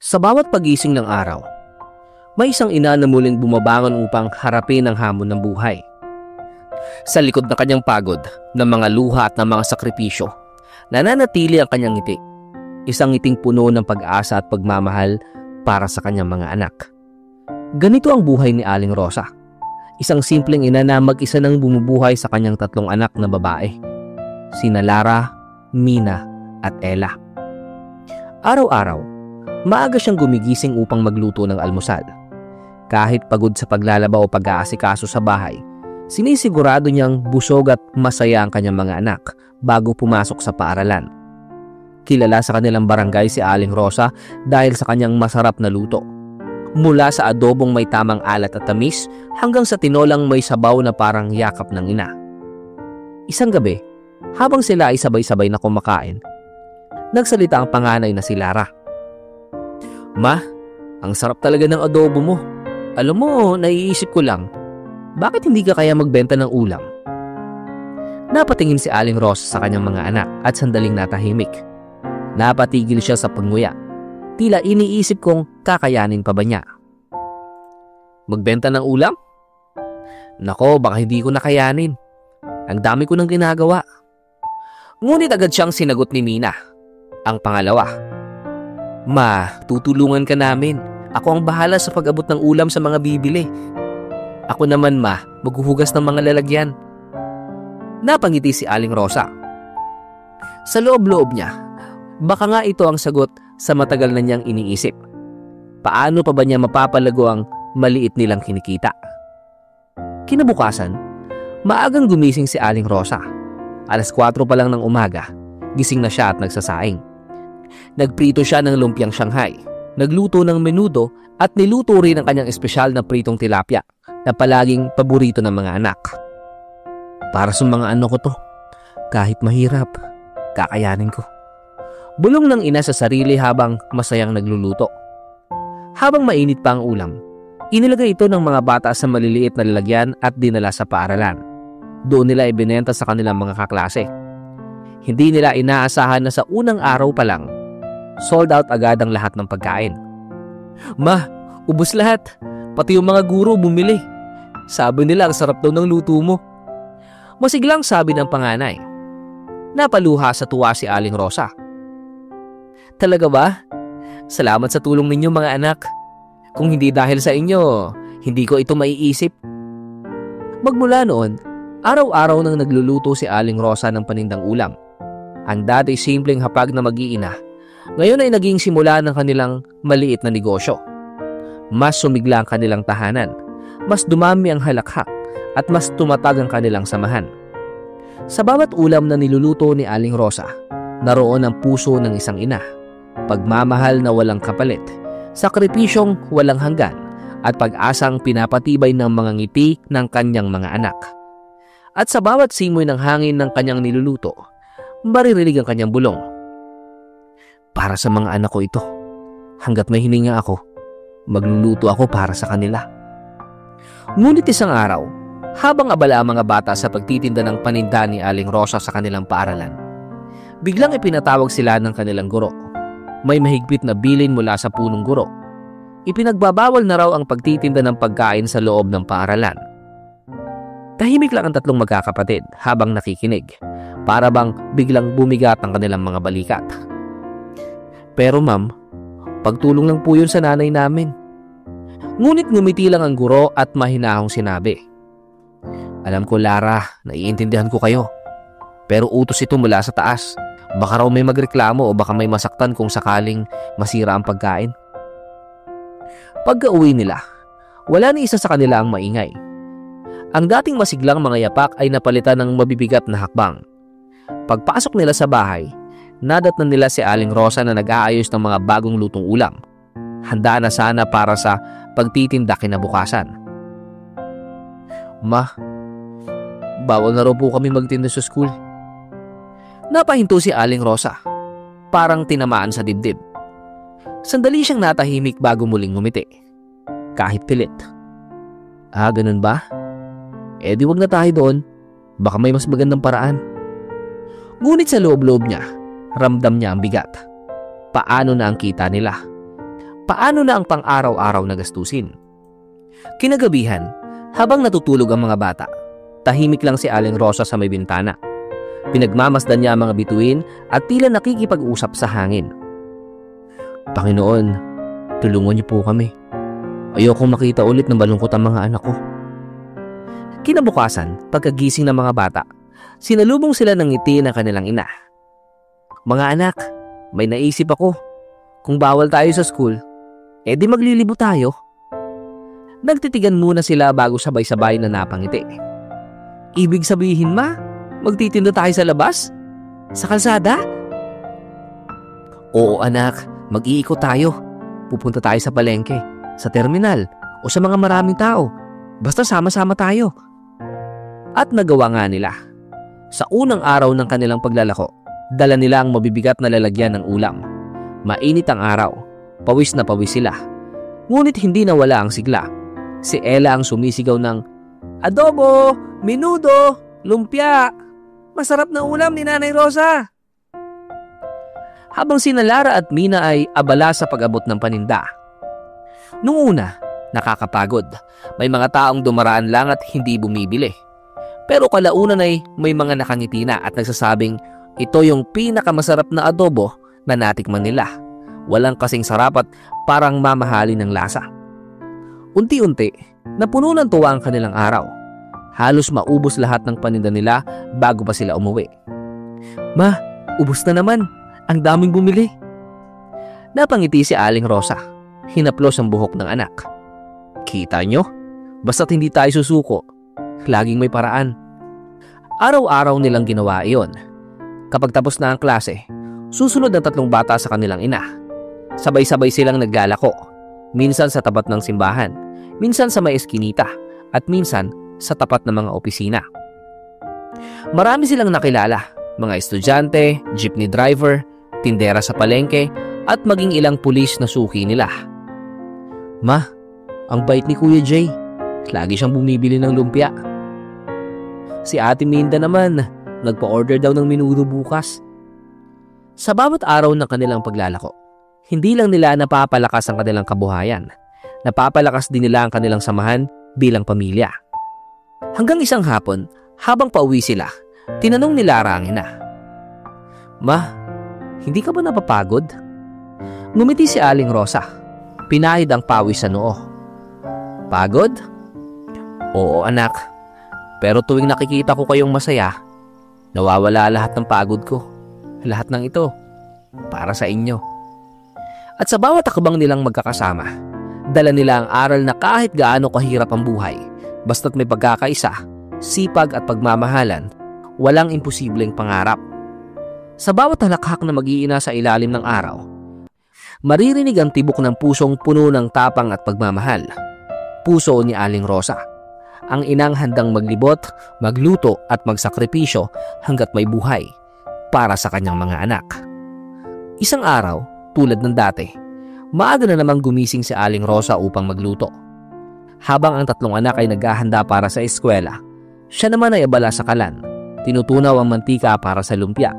Sa bawat pagising ng araw, may isang ina na muling bumabangon upang harapin ang hamon ng buhay. Sa likod ng kanyang pagod, ng mga luha at ng mga sakripisyo, nananatili ang kanyang ngiti. Isang ngiting puno ng pag-asa at pagmamahal para sa kanyang mga anak. Ganito ang buhay ni Aling Rosa. Isang simpleng ina na mag-isa nang bumubuhay sa kanyang 3 anak na babae. Sina Lara, Mina at Ella. Araw-araw, maaga siyang gumigising upang magluto ng almusal. Kahit pagod sa paglalaba o pag-aasikaso sa bahay, sinisigurado niyang busog at masaya ang kanyang mga anak bago pumasok sa paaralan. Kilala sa kanilang barangay si Aling Rosa dahil sa kanyang masarap na luto. Mula sa adobong may tamang alat at tamis hanggang sa tinolang may sabaw na parang yakap ng ina. Isang gabi, habang sila ay sabay-sabay na kumakain, nagsalita ang panganay na si Lara. "Ma, ang sarap talaga ng adobo mo. Alam mo, naiisip ko lang, bakit hindi ka kaya magbenta ng ulam?" Napatingin si Aling Rosa sa kanyang mga anak at sandaling natahimik. Napatigil siya sa panguya. Tila iniisip kung kakayanin pa ba niya. "Magbenta ng ulam? Nako, baka hindi ko nakayanin. Ang dami ko nang ginagawa." Ngunit agad siyang sinagot ni Mina, ang pangalawa. "Ma, tutulungan ka namin. Ako ang bahala sa pag-abot ng ulam sa mga bibili. Ako naman, ma, maghuhugas ng mga lalagyan." Napangiti si Aling Rosa. Sa loob-loob niya, baka nga ito ang sagot sa matagal na niyang iniisip. Paano pa ba niya mapapalago ang maliit nilang kinikita? Kinabukasan, maagang gumising si Aling Rosa. 4:00 pa lang ng umaga, gising na siya at nagsasaing. Nagprito siya ng lumpiang Shanghai, nagluto ng menudo at niluto rin ang kanyang espesyal na pritong tilapia na palaging paborito ng mga anak. "Para sa mga anak ko to, kahit mahirap, kakayanin ko." Bulong ng ina sa sarili habang masayang nagluluto. Habang mainit pa ang ulam, inilagay ito ng mga bata sa maliliit na lalagyan at dinala sa paaralan. Doon nila ibinenta sa kanilang mga kaklase. Hindi nila inaasahan na sa unang araw pa lang, sold out agad ang lahat ng pagkain. "Ma, ubos lahat. Pati yung mga guro bumili. Sabi nila ang sarap daw ng luto mo." Masiglang sabi ng panganay. Napaluha sa tuwa si Aling Rosa. "Talaga ba? Salamat sa tulong ninyo mga anak. Kung hindi dahil sa inyo, hindi ko ito maiisip." Magmula noon, araw-araw nang nagluluto si Aling Rosa ng panindang ulam. Ang dati simpleng hapag na mag-iina, ngayon ay naging simula ng kanilang maliit na negosyo. Mas sumigla ang kanilang tahanan, mas dumami ang halakhak, at mas tumatag ang kanilang samahan. Sa bawat ulam na niluluto ni Aling Rosa, naroon ang puso ng isang ina. Pagmamahal na walang kapalit, sakripisyong walang hanggan, at pag-asang pinapatibay ng mga ngiti ng kanyang mga anak. At sa bawat simoy ng hangin ng kanyang niluluto, maririnig ang kanyang bulong. "Para sa mga anak ko ito. Hanggat may hininga ako, magluluto ako para sa kanila." Ngunit isang araw, habang abala ang mga bata sa pagtitinda ng paninda ni Aling Rosa sa kanilang paaralan, biglang ipinatawag sila ng kanilang guro. May mahigpit na bilin mula sa punong guro. Ipinagbabawal na raw ang pagtitinda ng pagkain sa loob ng paaralan. Tahimik lang ang 3 magkakapatid habang nakikinig, para bang biglang bumigat ang kanilang mga balikat. "Pero ma'am, pagtulong lang po yun sa nanay namin." Ngunit ngumiti lang ang guro at mahinahong sinabi, "Alam ko, Lara, naiintindihan ko kayo. Pero utos ito mula sa taas. Baka raw may magreklamo o baka may masaktan kung sakaling masira ang pagkain." Pagka-uwi nila, wala ni isa sa kanila ang maingay. Ang dating masiglang mga yapak ay napalitan ng mabibigat na hakbang. Pagpasok nila sa bahay, nadatnan nila si Aling Rosa na nag-aayos ng mga bagong lutong ulam. Handa na sana para sa pagtitinda kinabukasan. "Ma, bawal na raw po kami magtinda sa school." Napahinto si Aling Rosa, parang tinamaan sa dibdib. Sandali siyang natahimik bago muling ngumiti, kahit pilit. "Ah, ganun ba? Eh di wag na tayo doon. Baka may mas magandang paraan." Ngunit sa loob-loob niya, ramdam niya ang bigat. Paano na ang kita nila? Paano na ang pang-araw-araw na gastusin? Kinagabihan, habang natutulog ang mga bata, tahimik lang si Aling Rosa sa may bintana. Pinagmamasdan niya ang mga bituin at tila nakikipag-usap sa hangin. Panginoon, tulungan niyo po kami. Ayokong makita ulit ng malungkot ang mga anak ko. Kinabukasan, pagkagising ng mga bata, sinalubong sila ng ngiti ng kanilang ina. Mga anak, may naisip ako. Kung bawal tayo sa school, edi maglilibo tayo. Nagtitigan muna sila bago sabay-sabay na napangiti. Ibig sabihin, ma, magtitinda tayo sa labas? Sa kalsada? Oo anak, mag-iikot tayo. Pupunta tayo sa palengke, sa terminal, o sa mga maraming tao. Basta sama-sama tayo. At nagawa nga nila. Sa unang araw ng kanilang paglalako, dala nila ang mabibigat na lalagyan ng ulam. Mainit ang araw, pawis na pawis sila. Ngunit hindi nawala ang sigla. Si Ella ang sumisigaw ng, "Adobo, menudo, lumpia, masarap na ulam ni Nanay Rosa." Habang sina Lara at Mina ay abala sa pag-abot ng paninda. Nung una, nakakapagod. May mga taong dumaraan lang at hindi bumibili. Pero kalaunan ay may mga nakangiti na at nagsasabing ito yung pinakamasarap na adobo na natikman nila. Walang kasing sarap at parang mamahalin ng lasa. Unti-unti, napuno ng tuwa ang kanilang araw. Halos maubos lahat ng paninda nila bago pa sila umuwi. Ma, ubos na naman. Ang daming bumili. Napangiti si Aling Rosa. Hinaplos ang buhok ng anak. Kita nyo? Basta't hindi tayo susuko, laging may paraan. Araw-araw nilang ginawa iyon. Kapag tapos na ang klase, susunod ang 3 bata sa kanilang ina. Sabay-sabay silang naglalako. Minsan sa tapat ng simbahan, minsan sa may eskinita, at minsan sa tapat ng mga opisina. Marami silang nakilala, mga estudyante, jeepney driver, tindera sa palengke, at maging ilang pulis na suki nila. Ma, ang bait ni Kuya Jay. Lagi siyang bumibili ng lumpia. Si Ate Minda naman, nagpa-order daw ng menudo bukas. Sa bawat araw ng kanilang paglalako, hindi lang nila napapalakas ang kanilang kabuhayan, napapalakas din nila ang kanilang samahan bilang pamilya. Hanggang isang hapon, habang pauwi sila, tinanong ni Lara ang ina, "Ma, hindi ka ba napapagod?" Ngumiti si Aling Rosa. Pinahid ang pawis sa noo. "Pagod? Oo anak, pero tuwing nakikita ko kayong masaya, nawawala lahat ng pagod ko. Lahat ng ito, para sa inyo." At sa bawat akbang nilang magkakasama, dala nila ang aral na kahit gaano kahirap ang buhay, basta't may pagkakaisa, sipag at pagmamahalan, walang imposibleng pangarap. Sa bawat halakhak na mag-iina sa ilalim ng araw, maririnig ang tibok ng pusong puno ng tapang at pagmamahal. Puso ni Aling Rosa, ang inang handang maglibot, magluto at magsakripisyo hanggat may buhay para sa kanyang mga anak. Isang araw, tulad ng dati, maaga na namang gumising si Aling Rosa upang magluto. Habang ang 3 anak ay naghahanda para sa eskwela, siya naman ay abala sa kalan. Tinutunaw ang mantika para sa lumpia,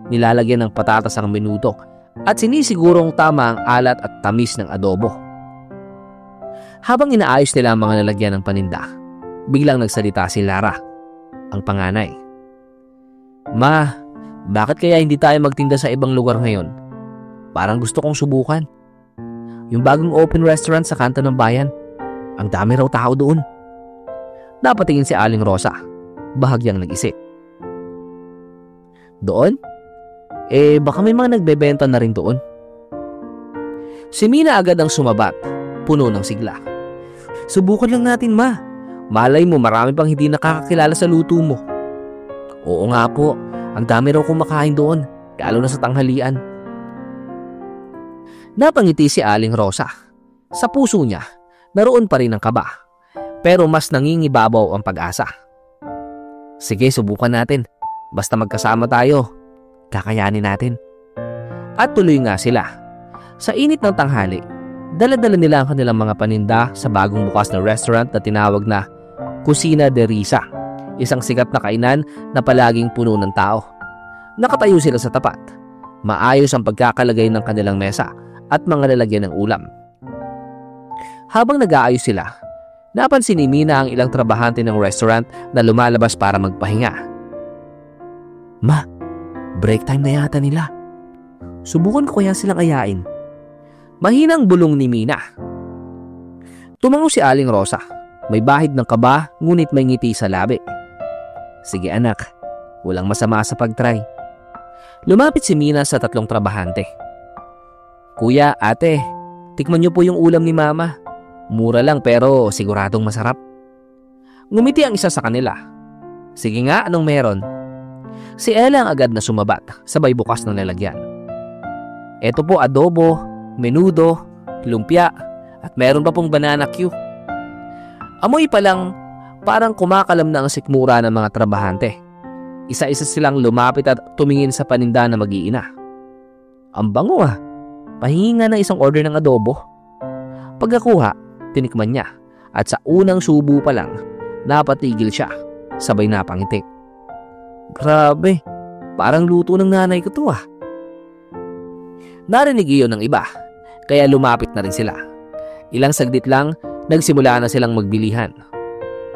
nilalagyan ng patatas ang menudo, at sinisigurong tama ang alat at tamis ng adobo. Habang inaayos nila ang mga lalagyan ng paninda, biglang nagsalita si Lara, ang panganay. "Ma, bakit kaya hindi tayo magtinda sa ibang lugar ngayon? Parang gusto kong subukan. Yung bagong open restaurant sa kanto ng bayan, ang dami raw tao doon." Napatingin si Aling Rosa, bahagyang nag-isip. "Doon? Baka may mga nagbebenta na rin doon." Si Mina agad ang sumabat, puno ng sigla. "Subukan lang natin, ma. Malay mo marami pang hindi nakakakilala sa luto mo." "Oo nga po, ang dami raw kumakain doon, lalo na sa tanghalian." Napangiti si Aling Rosa. Sa puso niya, naroon pa rin ang kaba, pero mas nangingibabaw ang pag-asa. "Sige, subukan natin. Basta magkasama tayo, kakayanin natin." At tuloy nga sila. Sa init ng tanghali, dala-dala nila ang kanilang mga paninda sa bagong bukas na restaurant na tinawag na Kusina de Risa, isang sikat na kainan na palaging puno ng tao. Nakatayo sila sa tapat. Maayos ang pagkakalagay ng kanilang mesa at mga lalagyan ng ulam. Habang nag-aayos sila, napansin ni Mina ang ilang trabahante ng restaurant na lumalabas para magpahinga. Ma, break time na yata nila. Subukan ko kaya silang ayain. Mahinang bulong ni Mina. Tumango si Aling Rosa. May bahid ng kaba, ngunit may ngiti sa labi. Sige anak, walang masama sa pag-try. Lumapit si Mina sa tatlong trabahante. Kuya, ate, tikman niyo po yung ulam ni Mama. Mura lang pero siguradong masarap. Ngumiti ang isa sa kanila. Sige nga, anong meron? Si Ella ang agad na sumabat, sabay bukas ng lalagyan. Eto po adobo, menudo, lumpia, at meron pa pong banana cue. Amoy pa lang, parang kumakalam na ang sikmura ng mga trabahante. Isa-isa silang lumapit at tumingin sa paninda na mag-iina. Ang bango ah, pahingi nga ng isang order ng adobo. Pagkakuha, tinikman niya at sa unang subo pa lang, napatigil siya, sabay napangiti. Grabe, parang luto ng nanay ko to ah. Narinig iyon ng iba, kaya lumapit na rin sila. Ilang saglit lang, nagsimula na silang magbilihan.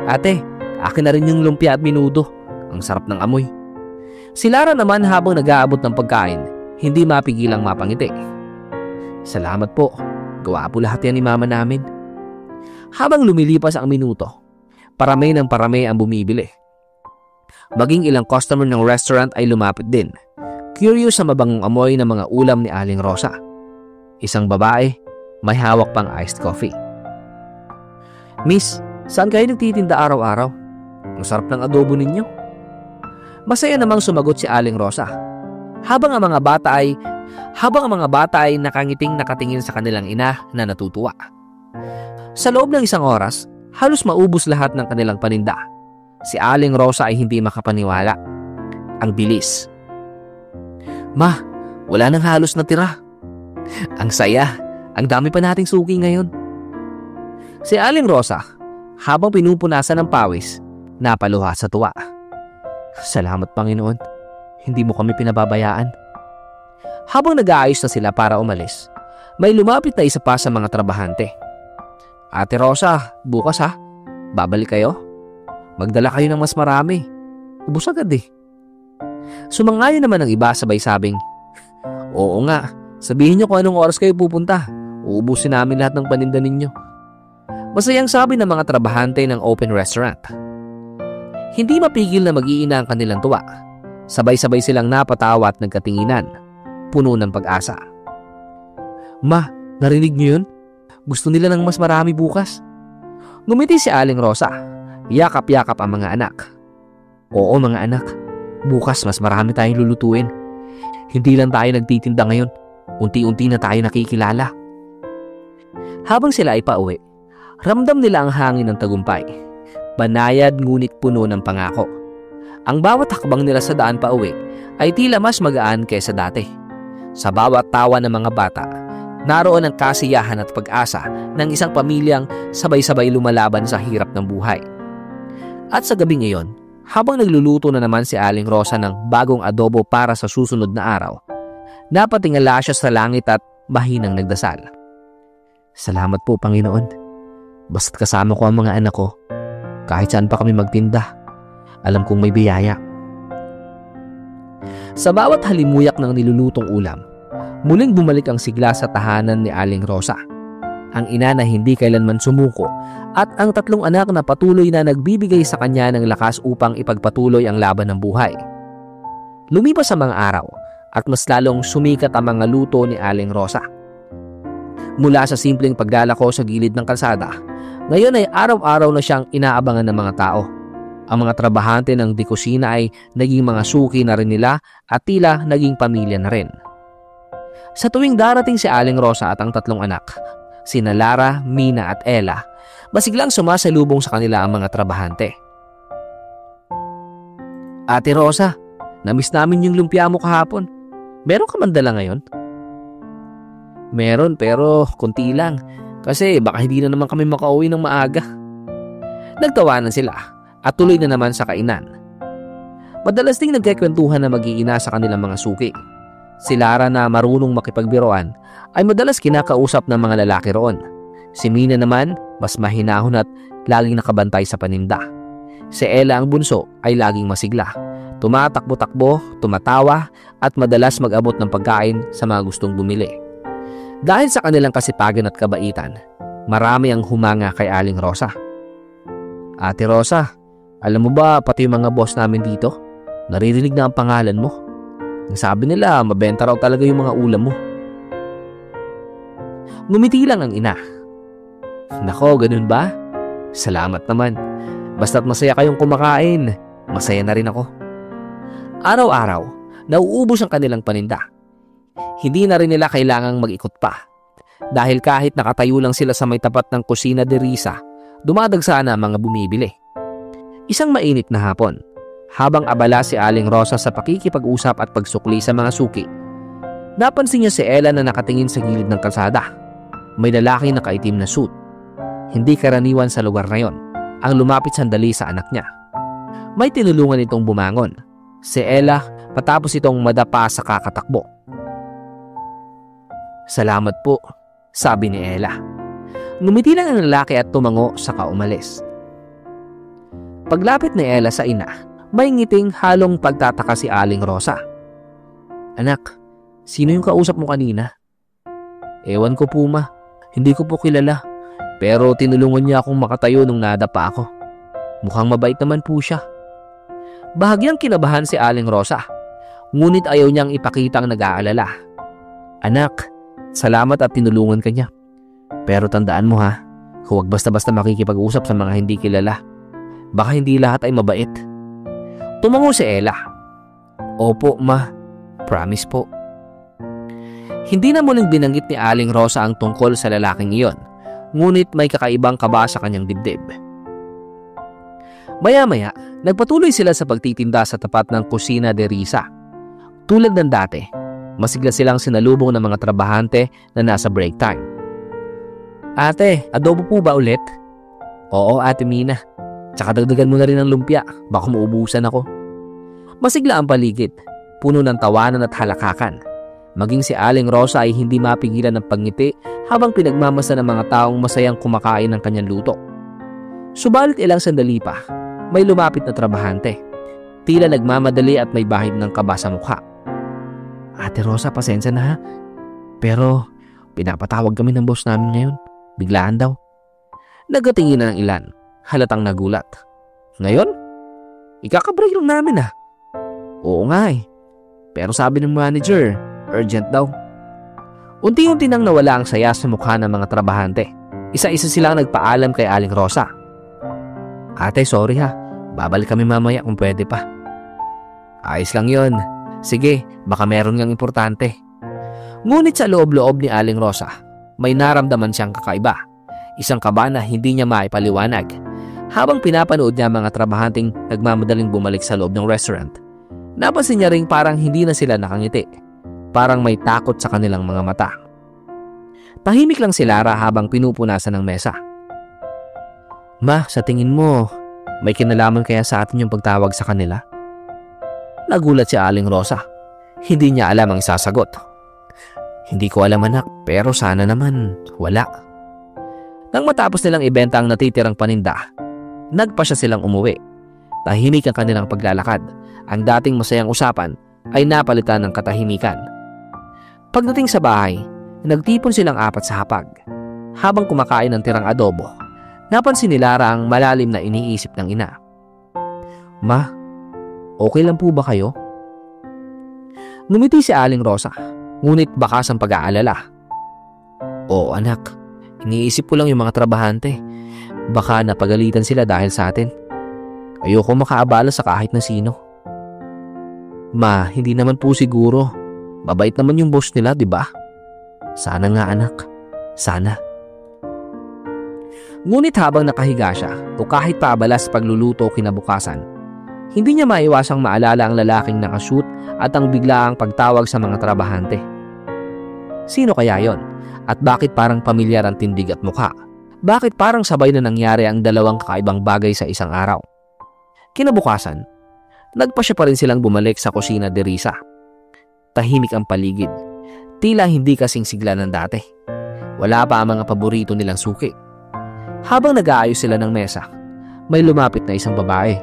Ate, akin na rin yung lumpia at menudo. Ang sarap ng amoy. Si Lara naman habang nag-aabot ng pagkain, hindi mapigilang mapangiti. Salamat po, gawa po lahat yan ni Mama namin. Habang lumilipas ang minuto, parami ng parami ang bumibili. Maging ilang customer ng restaurant ay lumapit din, curious sa mabangong amoy ng mga ulam ni Aling Rosa. Isang babae, may hawak pang iced coffee. Miss, saan kayo nagtitinda araw-araw? Ang sarap ng adobo ninyo. Masaya namang sumagot si Aling Rosa. Habang ang mga bata ay nakangiting nakatingin sa kanilang ina na natutuwa. Sa loob ng isang oras, halos maubos lahat ng kanilang paninda. Si Aling Rosa ay hindi makapaniwala. Ang bilis. Ma, wala nang halos na tira. Ang saya, ang dami pa nating suki ngayon. Si Aling Rosa, habang pinupunasan ng pawis, napaluha sa tuwa. Salamat Panginoon, hindi mo kami pinababayaan. Habang nag-aayos na sila para umalis, may lumapit na isa pa sa mga trabahante. Ate Rosa, bukas ha, babalik kayo? Magdala kayo ng mas marami. Ubus agad eh. Sumangayon naman ang iba sabay sabing, oo nga, sabihin nyo kung anong oras kayo pupunta. Uubusin namin lahat ng paninda ninyo. Masayang sabi ng mga trabahante ng open restaurant. Hindi mapigil na mag-iina ang kanilang tuwa. Sabay-sabay silang napatawa at nagkatinginan, puno ng pag-asa. Ma, narinig niyo yun? Gusto nila ng mas marami bukas. Ngumiti si Aling Rosa. Yakap-yakap ang mga anak. Oo mga anak, bukas mas marami tayong lulutuin. Hindi lang tayo nagtitinda ngayon, unti-unti na tayo nakikilala. Habang sila ay pauwi, ramdam nila ang hangin ng tagumpay. Banayad ngunit puno ng pangako. Ang bawat hakbang nila sa daan pauwi ay tila mas magaan kaysa dati. Sa bawat tawa ng mga bata, naroon ang kasiyahan at pag-asa ng isang pamilyang sabay-sabay lumalaban sa hirap ng buhay. At sa gabing iyon, habang nagluluto na naman si Aling Rosa ng bagong adobo para sa susunod na araw, napatingala siya sa langit at mahinang nagdasal. Salamat po Panginoon. Basta't kasama ko ang mga anak ko, kahit saan pa kami magtinda, alam kong may biyaya. Sa bawat halimuyak ng nilulutong ulam, muling bumalik ang sigla sa tahanan ni Aling Rosa. Ang ina na hindi kailanman sumuko at ang tatlong anak na patuloy na nagbibigay sa kanya ng lakas upang ipagpatuloy ang laban ng buhay. Lumipas ang mga araw at mas lalong sumikat ang mga luto ni Aling Rosa. Mula sa simpleng paglalako sa gilid ng kalsada, ngayon ay araw-araw na siyang inaabangan ng mga tao. Ang mga trabahante ng di kusina ay naging mga suki na rin nila at tila naging pamilya na rin. Sa tuwing darating si Aling Rosa at ang tatlong anak, sina Lara, Mina at Ella, masiglang sumasalubong sa kanila ang mga trabahante. Ate Rosa, namiss namin yung lumpia mo kahapon. Meron ka man dala ngayon? Meron pero konti lang. Kasi baka hindi na naman kami makauwi ng maaga. Nagtawanan sila at tuloy na naman sa kainan. Madalas ding nagkikwentuhan na mag-iina sa kanilang mga suki. Si Lara na marunong makipagbiroan ay madalas kinakausap ng mga lalaki roon. Si Mina naman, mas mahinahon at laging nakabantay sa paninda. Si Ella ang bunso ay laging masigla. Tumatakbo-takbo, tumatawa at madalas mag-abot ng pagkain sa mga gustong bumili. Dahil sa kanilang kasipagan at kabaitan, marami ang humanga kay Aling Rosa. Ate Rosa, alam mo ba pati yung mga boss namin dito, naririnig na ang pangalan mo. Ang sabi nila, mabenta raw talaga yung mga ulam mo. Ngumiti lang ang ina. Nako, ganun ba? Salamat naman. Basta't masaya kayong kumakain, masaya na rin ako. Araw-araw, nauubos ang kanilang paninda. Hindi na rin nila kailangang mag-ikot pa. Dahil kahit nakatayo lang sila sa may tapat ng kusina de Risa, dumadagsa na ang mga bumibili. Isang mainit na hapon, habang abala si Aling Rosa sa pakikipag-usap at pagsukli sa mga suki, napansin niya si Ella na nakatingin sa gilid ng kalsada. May lalaki na nakaitim na suit. Hindi karaniwan sa lugar na yon. Ang lumapit sandali sa anak niya. May tinulungan itong bumangon. Si Ella patapos itong madapa sa kakatakbo. Salamat po, sabi ni Ella. Ngumiti lang ang lalaki at tumango saka umalis. Paglapit ni Ella sa ina, may ngiting halong pagtataka si Aling Rosa. Anak, sino yung kausap mo kanina? Ewan ko po ma, hindi ko po kilala. Pero tinulungan niya akong makatayo nung nadapa ako. Mukhang mabait naman po siya. Bahagyang kinabahan si Aling Rosa. Ngunit ayaw niyang ipakita ang nag-aalala. Anak, salamat at tinulungan ka niya. Pero tandaan mo ha, huwag basta-basta makikipag-usap sa mga hindi kilala. Baka hindi lahat ay mabait. Tumango si Ella. Opo ma, promise po. Hindi na muling binanggit ni Aling Rosa ang tungkol sa lalaking iyon. Ngunit may kakaibang kaba sa kanyang dibdib. Maya-maya, nagpatuloy sila sa pagtitinda sa tapat ng kusina de Risa. Tulad ng dati, masigla silang sinalubong ng mga trabahante na nasa break time. Ate, adobo po ba ulit? Oo, Ate Mina. Tsaka dagdagan mo na rin ng lumpia, baka maubusan ako. Masigla ang paligid, puno ng tawanan at halakakan. Maging si Aling Rosa ay hindi mapigilan ng pagngiti habang pinagmamasa ng mga taong masayang kumakain ng kanyang luto. Subalit ilang sandali pa, may lumapit na trabahante. Tila nagmamadali at may bahid ng kaba sa mukha. Ate Rosa, pasensya na ha. Pero pinapatawag kami ng boss namin ngayon. Biglaan daw. Nagatingin na ng ilan, halatang nagulat. Ngayon? Ikakabreak lang namin ha. Oo nga eh. Pero sabi ng manager, urgent daw. Unti-unti nang nawala ang saya sa mukha ng mga trabahante. Isa-isa silang nagpaalam kay Aling Rosa. Ate, sorry ha. Babalik kami mamaya kung pwede pa. Ayos lang yon. Sige, baka meron ngang importante. Ngunit sa loob-loob ni Aling Rosa, may naramdaman siyang kakaiba. Isang kaba na hindi niya maipaliwanag. Habang pinapanood niya mga trabahanteng nagmamadaling bumalik sa loob ng restaurant, napansin niya ring parang hindi na sila nakangiti. Parang may takot sa kanilang mga mata. Tahimik lang si Lara habang pinupunasan ng mesa. Ma, sa tingin mo, may kinalaman kaya sa atin yung pagtawag sa kanila? Nagulat si Aling Rosa. Hindi niya alam ang isasagot. Hindi ko alam anak, pero sana naman wala. Nang matapos nilang ibenta ang natitirang paninda, nagpasya silang umuwi. Tahimik ang kanilang paglalakad. Ang dating masayang usapan ay napalitan ng katahimikan. Pagdating sa bahay, nagtipon silang apat sa hapag. Habang kumakain ng tirang adobo, napansin ni Lara ang malalim na iniisip ng ina. Ma, okay lang po ba kayo? Ngumiti si Aling Rosa, ngunit bakas ang pag-aalala. Oo anak, iniisip ko lang yung mga trabahante. Baka napagalitan sila dahil sa atin. Ayoko makaabala sa kahit na sino. Ma, hindi naman po siguro. Mabait naman yung boss nila, di ba? Sana nga anak, sana. Ngunit habang nakahiga siya o kahit paabala sa pagluluto kinabukasan, hindi niya maiwasang maalala ang lalaking nakashoot at ang biglaang pagtawag sa mga trabahante. Sino kaya yon? At bakit parang pamilyar ang tindig at mukha? Bakit parang sabay na nangyari ang dalawang kakaibang bagay sa isang araw? Kinabukasan, nagpasya pa rin silang bumalik sa kusina de Risa. Tahimik ang paligid. Tila hindi kasing sigla ng dati. Wala pa ang mga paborito nilang suki. Habang nag-aayos sila ng mesa, may lumapit na isang babae,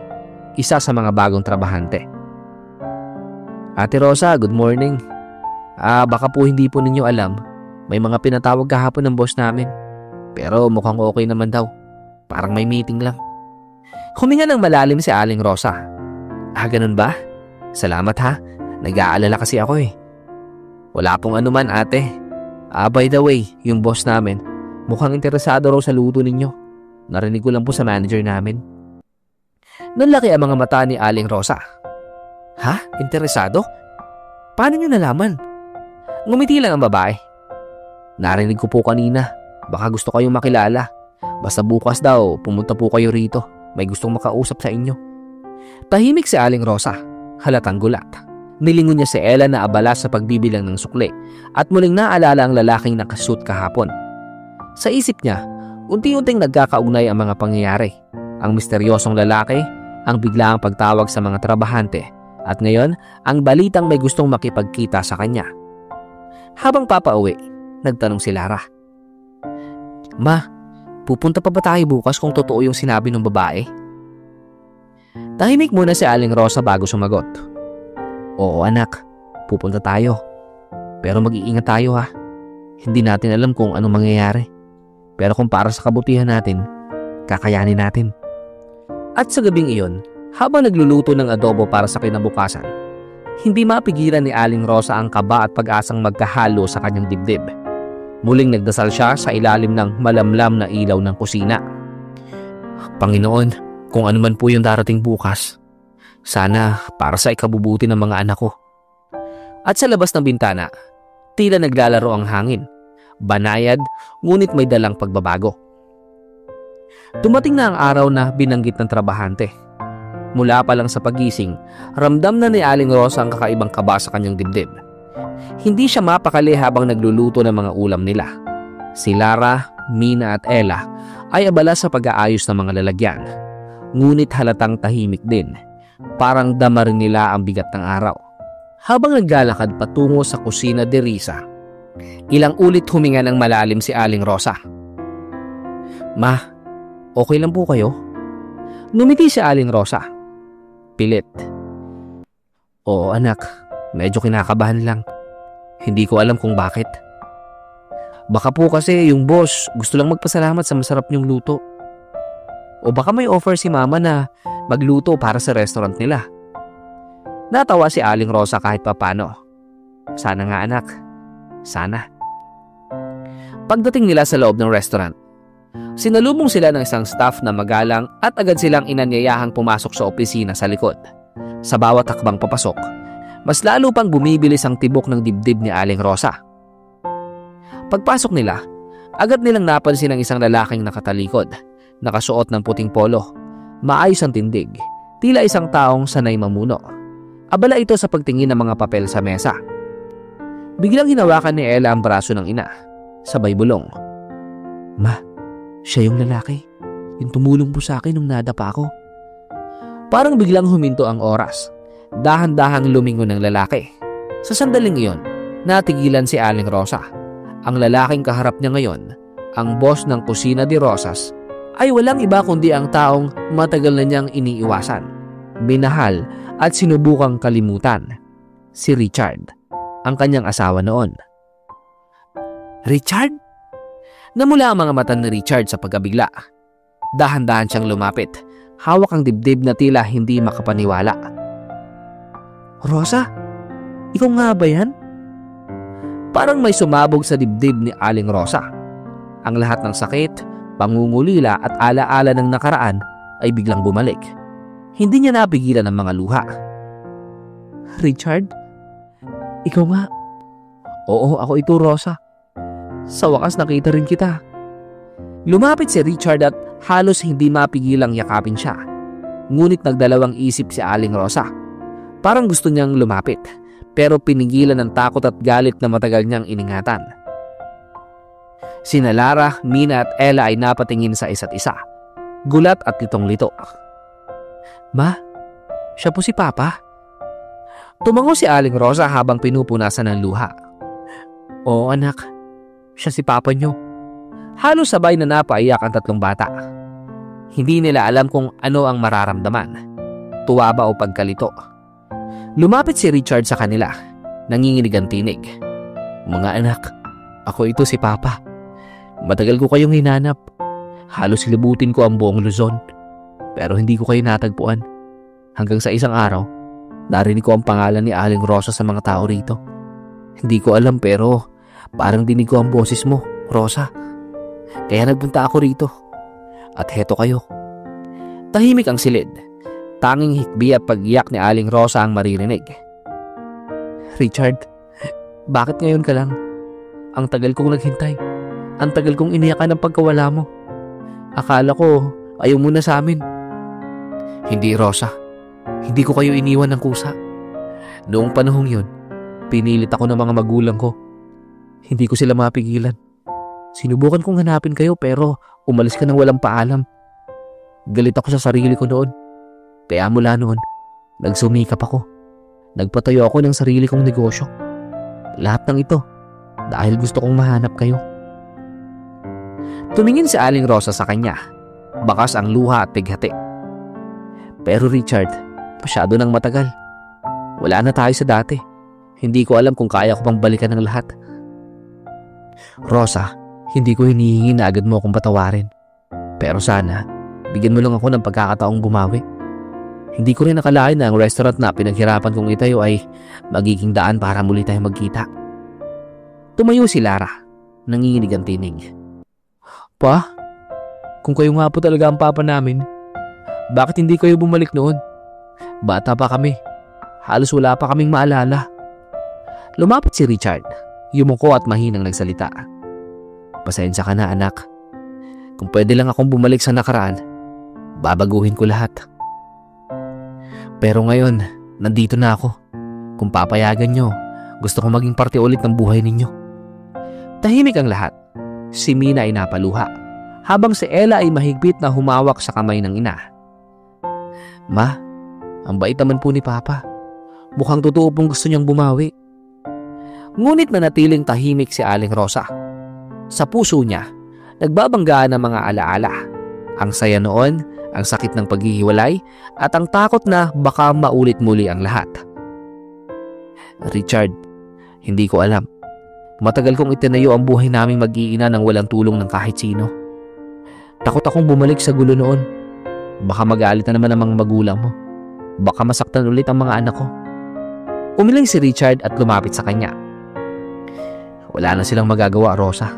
isa sa mga bagong trabahante. Ate Rosa, good morning. Baka po hindi po ninyo alam, may mga pinatawag kahapon ng boss namin. Pero mukhang okay naman daw. Parang may meeting lang. Huminga ng malalim si Aling Rosa. Ganun ba? Salamat ha. Nag-aalala kasi ako eh. Wala pong anuman ate. By the way, yung boss namin, mukhang interesado raw sa luto ninyo. Narinig ko lang po sa manager namin. Nanlaki ang mga mata ni Aling Rosa. Ha? Interesado? Paano nyo nalaman? Ngumiti lang ang babae. Narinig ko po kanina. Baka gusto kayong makilala. Basta bukas daw, pumunta po kayo rito. May gustong makausap sa inyo. Tahimik si Aling Rosa. Halatang gulat. Nilingon niya si Ella na abala sa pagbibilang ng sukli at muling naalala ang lalaking nakasuot kahapon. Sa isip niya, unti-unting nagkakaugnay ang mga pangyayari. Ang misteryosong lalaki, ang biglaang pagtawag sa mga trabahante, at ngayon, ang balitang may gustong makipagkita sa kanya. Habang papauwi, nagtanong si Lara. Ma, pupunta pa ba tayo bukas kung totoo yung sinabi ng babae? Tahimik muna si Aling Rosa bago sumagot. Oo anak, pupunta tayo. Pero mag-iingat tayo ha. Hindi natin alam kung anong mangyayari. Pero kung para sa kabutihan natin, kakayanin natin. At sa gabing iyon, habang nagluluto ng adobo para sa kinabukasan, hindi mapigilan ni Aling Rosa ang kaba at pag-asang magkahalo sa kanyang dibdib. Muling nagdasal siya sa ilalim ng malamlam na ilaw ng kusina. Panginoon, kung ano man po yung darating bukas, sana para sa ikabubuti ng mga anak ko. At sa labas ng bintana, tila naglalaro ang hangin. Banayad, ngunit may dalang pagbabago. Dumating na ang araw na binanggit ng trabahante. Mula pa lang sa pagising, ramdam na ni Aling Rosa ang kakaibang kaba sa kanyang dibdib. Hindi siya mapakali habang nagluluto ng mga ulam nila. Si Lara, Mina at Ella ay abala sa pag-aayos ng mga lalagyan. Ngunit halatang tahimik din. Parang dama rin nila ang bigat ng araw. Habang naglalakad patungo sa kusina de Risa, ilang ulit huminga ng malalim si Aling Rosa. Ma, okay lang po kayo? Numiti si Aling Rosa. Pilit. Oo anak, medyo kinakabahan lang. Hindi ko alam kung bakit. Baka po kasi yung boss gusto lang magpasalamat sa masarap niyong luto. O baka may offer si mama na magluto para sa restaurant nila. Natawa si Aling Rosa kahit papano. Sana nga anak. Sana. Pagdating nila sa loob ng restaurant, sinalubong sila ng isang staff na magalang at agad silang inanyayahang pumasok sa opisina sa likod. Sa bawat hakbang papasok, mas lalo pang bumibilis ang tibok ng dibdib ni Aling Rosa. Pagpasok nila, agad nilang napansin ang isang lalaking nakatalikod, nakasuot ng puting polo, maayos ang tindig, tila isang taong sanay mamuno. Abala ito sa pagtingin ng mga papel sa mesa. Biglang hinawakan ni Ella ang braso ng ina, sabay bulong. Ma, siya yung lalaki. Yung tumulong po sa akin nung nadapa ako. Parang biglang huminto ang oras. Dahan-dahang lumingon ng lalaki. Sa sandaling iyon, natigilan si Aling Rosa. Ang lalaking kaharap niya ngayon, ang boss ng Kusina de Rosas, ay walang iba kundi ang taong matagal na niyang iniiwasan, minahal at sinubukang kalimutan. Si Richard, ang kanyang asawa noon. Richard? Namula ang mga mata ni Richard sa pagkabigla. Dahan-dahan siyang lumapit. Hawak ang dibdib na tila hindi makapaniwala. Rosa? Ikaw nga ba yan? Parang may sumabog sa dibdib ni Aling Rosa. Ang lahat ng sakit, pangungulila at alaala ng nakaraan ay biglang bumalik. Hindi niya napigilan ang mga luha. Richard? Ikaw nga? Oo, ako ito, Rosa. Sa wakas nakita rin kita. Lumapit si Richard at halos hindi mapigilang yakapin siya. Ngunit nagdalawang isip si Aling Rosa. Parang gusto niyang lumapit, pero pinigilan ng takot at galit na matagal niyang iningatan. Sina Lara, Mina at Ella ay napatingin sa isa't isa. Gulat at litong-lito. Ma, siya po si Papa? Tumango si Aling Rosa habang pinupunasan ng luha. Oo anak, siya si Papa niyo. Halos sabay na napaiyak ang tatlong bata. Hindi nila alam kung ano ang mararamdaman, tuwa ba o pagkalito. Lumapit si Richard sa kanila, nanginginig ang tinig. Mga anak, ako ito si Papa. Matagal ko kayong hinanap. Halos libutin ko ang buong Luzon. Pero hindi ko kayo natagpuan. Hanggang sa isang araw, narinig ko ang pangalan ni Aling Rosa sa mga tao rito. Hindi ko alam pero parang dinig ko ang boses mo, Rosa. Kaya nagpunta ako rito. At heto kayo. Tahimik ang silid. Tanging hikbi at pag-iyak ni Aling Rosa ang maririnig. Richard, bakit ngayon ka lang? Ang tagal kong naghintay. Ang tagal kong iniyakan ng pagkawala mo. Akala ko ayaw mo na sa amin. Hindi, Rosa. Hindi ko kayo iniwan ng kusa. Noong panahong yun, pinilit ako ng mga magulang ko. Hindi ko sila mapigilan. Sinubukan kong hanapin kayo pero umalis ka nang walang paalam. Galit ako sa sarili ko noon. Kaya mula noon, nagsumikap ako. Nagpatayo ako ng sarili kong negosyo. Lahat ng ito dahil gusto kong mahanap kayo. Tumingin si Aling Rosa sa kanya. Bakas ang luha at pighati. Pero Richard, masyado nang matagal. Wala na tayo sa dati. Hindi ko alam kung kaya ko pang balikan ng lahat. Rosa, hindi ko hinihingi na agad mo akong patawarin. Pero sana, bigyan mo lang ako ng pagkakataong bumawi. Hindi ko rin nakalain na ang restaurant na pinaghirapan kong itayo ay magiging daan para muli tayong magkita. Tumayo si Lara, nanginginig ang tinig. Pa, kung kayo nga po talaga ang papa namin, bakit hindi kayo bumalik noon? Bata pa kami. Halos wala pa kaming maalala. Lumapit si Richard, yumuko at mahinang nagsalita. Pasensya ka na, anak. Kung pwede lang akong bumalik sa nakaraan, babaguhin ko lahat. Pero ngayon, nandito na ako. Kung papayagan nyo, gusto kong maging parte ulit ng buhay ninyo. Tahimik ang lahat. Si Mina ay napaluha, habang si Ella ay mahigpit na humawak sa kamay ng ina. Ma, ang bait naman po ni Papa. Mukhang totoo pong gusto niyang bumawi. Ngunit manatiling tahimik si Aling Rosa. Sa puso niya, nagbabanggaan ang mga alaala. Ang saya noon, ang sakit ng paghihiwalay, at ang takot na baka maulit muli ang lahat. Richard, hindi ko alam. Matagal kong itinayo ang buhay naming mag-iina nang walang tulong ng kahit sino. Takot akong bumalik sa gulo noon. Baka magalit na naman ang mga magulang mo. Baka masaktan ulit ang mga anak ko. Umiling si Richard at lumapit sa kanya. Wala na silang magagawa, Rosa.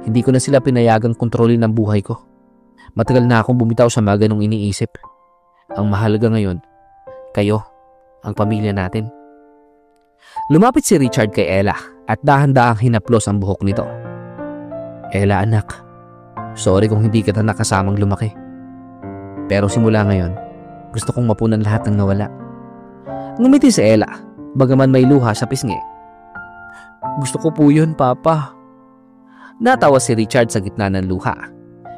Hindi ko na sila pinayagang kontrolin ang buhay ko. Matagal na akong bumitaw sa mga ganong iniisip. Ang mahalaga ngayon, kayo, ang pamilya natin. Lumapit si Richard kay Ella at dahan-dahang hinaplos ang buhok nito. Ella, anak, sorry kung hindi kita nakasamang lumaki. Pero simula ngayon, gusto kong mapunan lahat ng nawala. Ngumiti si Ella, bagaman may luha sa pisngi. Gusto ko po yun, Papa. Natawa si Richard sa gitna ng luha.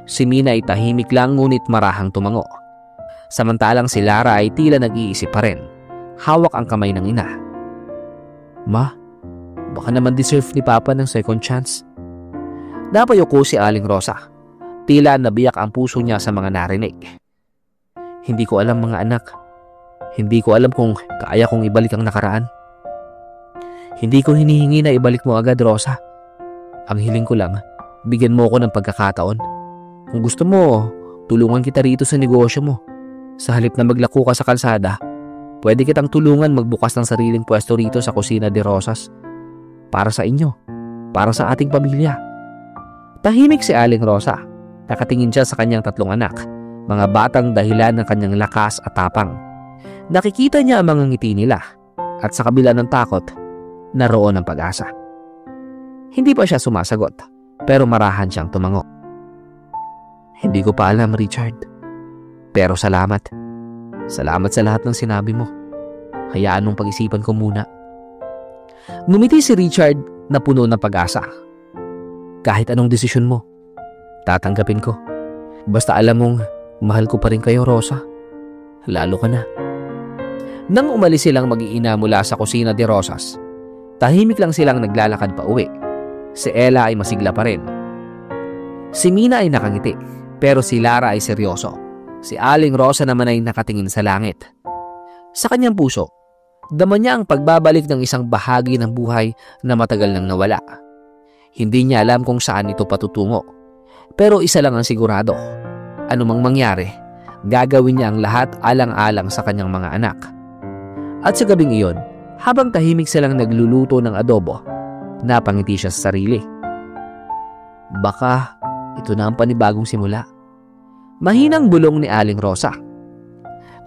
Si Mina ay tahimik lang ngunit marahang tumango. Samantalang si Lara ay tila nag-iisip pa rin. Hawak ang kamay ng ina. Ma, baka naman deserve ni Papa ng second chance. Napayuko si Aling Rosa. Tila nabiyak ang puso niya sa mga narinig. Hindi ko alam, mga anak. Hindi ko alam kung kaya kong ibalik ang nakaraan. Hindi ko hinihingi na ibalik mo agad, Rosa. Ang hiling ko lang, bigyan mo ako ng pagkakataon. Kung gusto mo, tulungan kita rito sa negosyo mo. Sa halip na maglako ka sa kalsada, pwede kitang tulungan magbukas ng sariling pwesto rito sa Kusina de Rosas. Para sa inyo, para sa ating pamilya. Tahimik si Aling Rosa. Nakatingin siya sa kanyang tatlong anak, mga batang dahilan ng kanyang lakas at tapang. Nakikita niya ang mga ngiti nila at sa kabila ng takot, naroon ang pag-asa. Hindi pa siya sumasagot, pero marahan siyang tumango. Hindi ko pa alam, Richard. Pero salamat. Salamat sa lahat ng sinabi mo. Hayaan mong pag-isipan ko muna. Ngumiti si Richard na puno ng pag-asa. Kahit anong desisyon mo, tatanggapin ko. Basta alam mong mahal ko pa rin kayo, Rosa. Lalo ka na. Nang umalis silang mag-iina mula sa Kusina de Rosas, tahimik lang silang naglalakad pa uwi. Si Ella ay masigla pa rin. Si Mina ay nakangiti, pero si Lara ay seryoso. Si Aling Rosa naman ay nakatingin sa langit. Sa kanyang puso, dama niya ang pagbabalik ng isang bahagi ng buhay na matagal nang nawala. Hindi niya alam kung saan ito patutungo. Pero isa lang ang sigurado. Anumang mangyari, gagawin niya ang lahat alang-alang sa kanyang mga anak. At sa gabing iyon, habang tahimik silang nagluluto ng adobo, napangiti siya sa sarili. Baka ito na ang panibagong simula. Mahinang bulong ni Aling Rosa.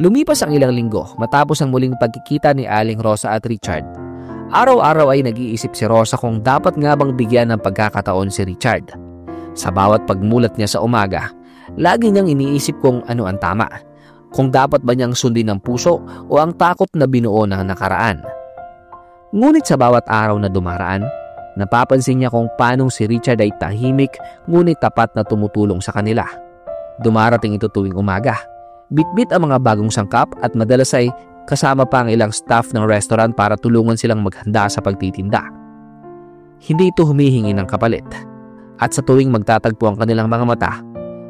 Lumipas ang ilang linggo matapos ang muling pagkikita ni Aling Rosa at Richard. Araw-araw ay nag-iisip si Rosa kung dapat nga bang bigyan ng pagkakataon si Richard. Sa bawat pagmulat niya sa umaga, lagi niyang iniisip kung ano ang tama. Kung dapat ba niyang sundin ang puso o ang takot na binuo ng nakaraan. Ngunit sa bawat araw na dumaraan, napapansin niya kung paanong si Richard ay tahimik ngunit tapat na tumutulong sa kanila. Dumarating ito tuwing umaga. Bitbit ang mga bagong sangkap at madalas ay kasama pa ang ilang staff ng restaurant para tulungan silang maghanda sa pagtitinda. Hindi ito humihingi ng kapalit. At sa tuwing magtatagpo ang kanilang mga mata,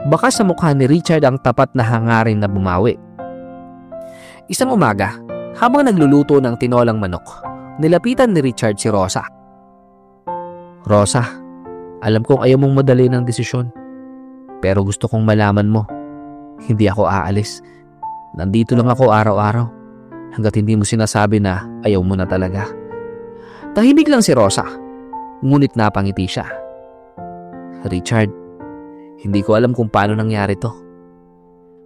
baka sa mukha ni Richard ang tapat na hangarin na bumawi. Isang umaga, habang nagluluto ng tinolang manok, nilapitan ni Richard si Rosa. Rosa, alam kong ayaw mong madali ng desisyon. Pero gusto kong malaman mo, hindi ako aalis. Nandito lang ako araw-araw hanggat hindi mo sinasabi na ayaw mo na talaga. Tahimik lang si Rosa, ngunit napangiti siya. Richard, hindi ko alam kung paano nangyari to.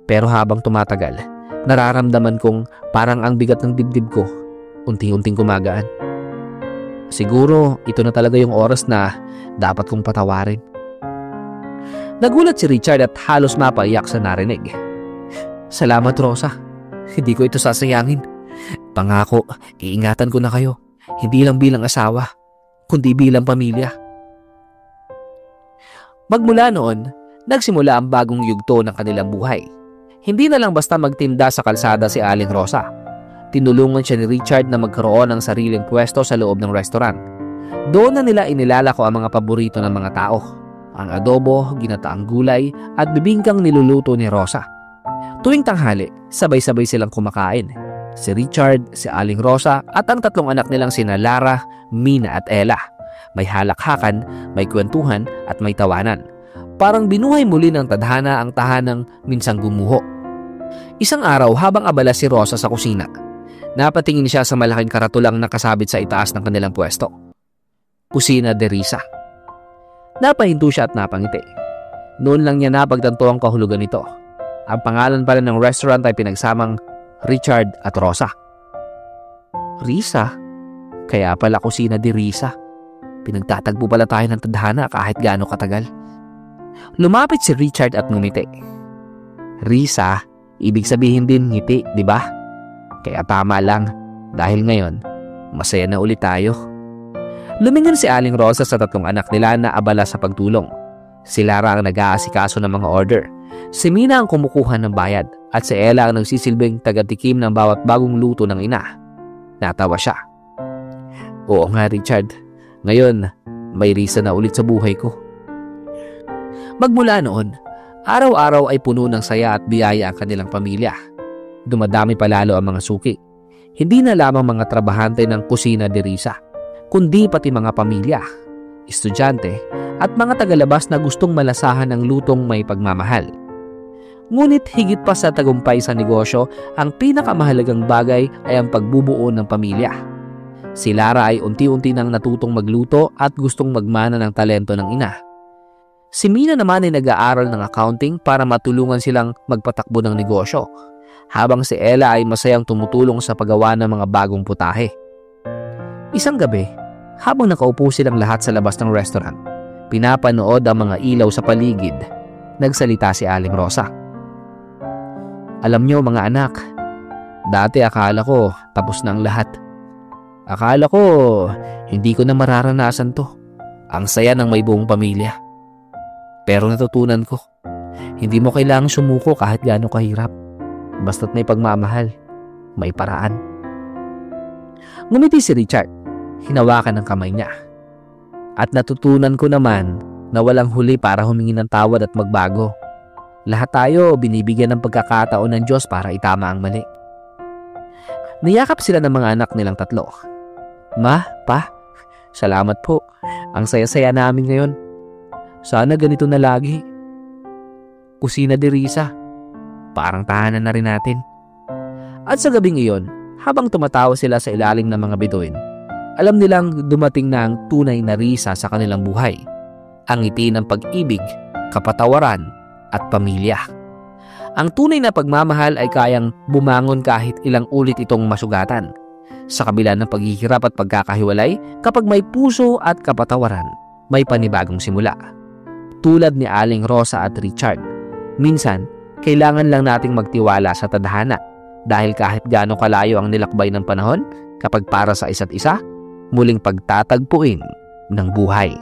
Pero habang tumatagal, nararamdaman kong parang ang bigat ng dibdib ko, unti-unting gumagaan. Siguro ito na talaga yung oras na dapat kong patawarin. Nagulat si Richard at halos mapaiyak sa narinig. Salamat, Rosa. Hindi ko ito sasayangin. Pangako, iingatan ko na kayo. Hindi lang bilang asawa, kundi bilang pamilya. Magmula noon, nagsimula ang bagong yugto ng kanilang buhay. Hindi na lang basta magtinda sa kalsada si Aling Rosa. Tinulungan siya ni Richard na magkaroon ng sariling pwesto sa loob ng restaurant. Doon na nila inilalako ang mga paborito ng mga tao. Ang adobo, ginataang gulay at bibingkang niluluto ni Rosa. Tuwing tanghali, sabay-sabay silang kumakain. Si Richard, si Aling Rosa at ang tatlong anak nilang sina Lara, Mina at Ella. May halakhakan, may kwentuhan at may tawanan. Parang binuhay muli ng tadhana ang tahanang minsang gumuho. Isang araw habang abala si Rosa sa kusina, napatingin siya sa malaking karatulang nakasabit sa itaas ng kanilang pwesto. Kusina de Risa. Napahinto siya at napangiti. Noon lang niya napagtanto ang kahulugan nito. Ang pangalan pala ng restaurant ay pinagsamang Richard at Rosa. Risa? Kaya pala Kusina de Risa. Pinagtatagpo pala tayo ng tadhana kahit gaano katagal. Lumapit si Richard at ngumiti. Risa, ibig sabihin din ngiti, di ba? Kaya tama lang, dahil ngayon, masaya na ulit tayo. Lumingon si Aling Rosa sa tatlong anak nila na abala sa pagtulong. Si Lara ang nag-aasikaso ng mga order. Si Mina ang kumukuha ng bayad at si Ella ang nagsisilbing tagatikim ng bawat bagong luto ng ina. Natawa siya. Oo nga, Richard. Ngayon, may Risa na ulit sa buhay ko. Magmula noon, araw-araw ay puno ng saya at biyaya ang kanilang pamilya. Dumadami palalo ang mga suki. Hindi na lamang mga trabahante ng Kusina de Risa, kundi pati mga pamilya, estudyante at mga tagalabas na gustong malasahan ng lutong may pagmamahal. Ngunit higit pa sa tagumpay sa negosyo, ang pinakamahalagang bagay ay ang pagbubuo ng pamilya. Si Lara ay unti-unti nang natutong magluto at gustong magmana ng talento ng ina. Si Mina naman ay nag-aaral ng accounting para matulungan silang magpatakbo ng negosyo, habang si Ella ay masayang tumutulong sa paggawa ng mga bagong putahe. Isang gabi, habang nakaupo silang lahat sa labas ng restaurant, pinapanood ang mga ilaw sa paligid, nagsalita si Aling Rosa. Alam niyo mga anak, dati akala ko tapos na ang lahat. Akala ko hindi ko na mararanasan to. Ang saya ng may buong pamilya. Pero natutunan ko, hindi mo kailangang sumuko kahit gaano kahirap. Basta't may pagmamahal, may paraan. Ngumiti si Richard, hinawakan ang kamay niya. At natutunan ko naman na walang huli para humingi ng tawad at magbago. Lahat tayo binibigyan ng pagkakataon ng Diyos para itama ang mali. Niyakap sila ng mga anak nilang tatlo. Ma, pa, salamat po. Ang saya-saya namin ngayon. Sana ganito na lagi. Kusina de Risa. Parang tahanan na rin natin. At sa gabing iyon, habang tumatawa sila sa ilalim ng mga bituin, alam nilang dumating na ang tunay na Risa sa kanilang buhay. Ang ngiti ng pag-ibig, kapatawaran, at pamilya. Ang tunay na pagmamahal ay kayang bumangon kahit ilang ulit itong masugatan. Sa kabila ng paghihirap at pagkakahiwalay, kapag may puso at kapatawaran, may panibagong simula. Tulad ni Aling Rosa at Richard, minsan, kailangan lang nating magtiwala sa tadhana dahil kahit gaano kalayo ang nilakbay ng panahon, kapag para sa isa't isa, muling pagtatagpuin ng buhay.